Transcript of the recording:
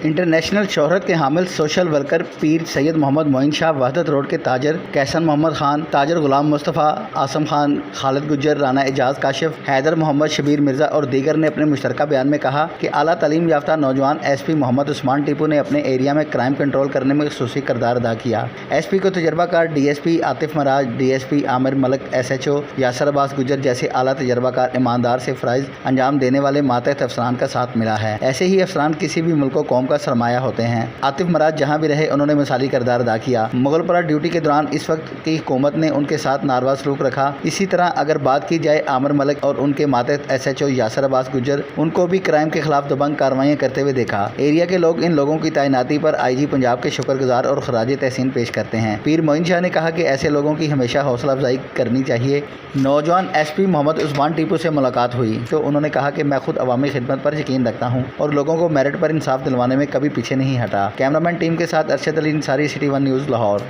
International شہرت کے حامل سوشل ورکر پیر سید محمد معین شاہ، وحدت روڈ کے تاجر کیسن محمد خان، تاجر غلام مصطفیٰ، آسم خان، خالد گجر، رانا اعجاز کاشف، حیدر محمد، شبیر مرزا اور دیگر نے اپنے مشترکہ بیان میں کہا کہ اعلیٰ تعلیم یافتہ نوجوان ایس پی محمد عثمان ٹیپو نے اپنے ایریا میں کرائم کنٹرول کرنے میں خصوصی کردار ادا کیا۔ ایس پی کو تجربہ کار D S P Atif Miraj, D S P Aamir Malik, S H O Yasir Abbas Gujjar جیسے اعلیٰ تجربہ کار ایماندار سے فرائض انجام دینے والے ماتحت افسران کا ساتھ ملا ہے۔ ایسے ہی افسران کسی بھی ملک و قوم کا سرمایہ ہوتے ہیں۔ عاطف مراج جہاں بھی رہے انہوں نے مثالی کردار ادا کیا۔ مغل پورہ ڈیوٹی کے دوران اس وقت کی حکومت نے ان کے ساتھ ناروا سلوک رکھا۔ اسی طرح اگر بات کی جائے عامر ملک اور ان کے ماتحت S H O Yasir Abbas گجر، ان کو بھی کرائم کے خلاف دبنگ کارروائیاں کرتے ہوئے دیکھا۔ ایریا کے لوگ ان لوگوں کی تعیناتی پر آئی جی پنجاب کے شکر گزار اور خراج تحسین پیش کرتے ہیں۔ پیر معین شاہ نے کہا کہ ایسے لوگوں کی ہمیشہ حوصلہ افزائی کرنی چاہیے۔ نوجوان ایس پی محمد عثمان ٹیپو سے ملاقات ہوئی تو انہوں نے کہا کہ میں خود عوامی خدمت پر یقین رکھتا ہوں اور لوگوں کو میرٹ پر انصاف دلوانے میں کبھی پیچھے نہیں ہٹا۔ کیمرامین ٹیم کے ساتھ Arshad Ali Ansari, city one news, Lahore.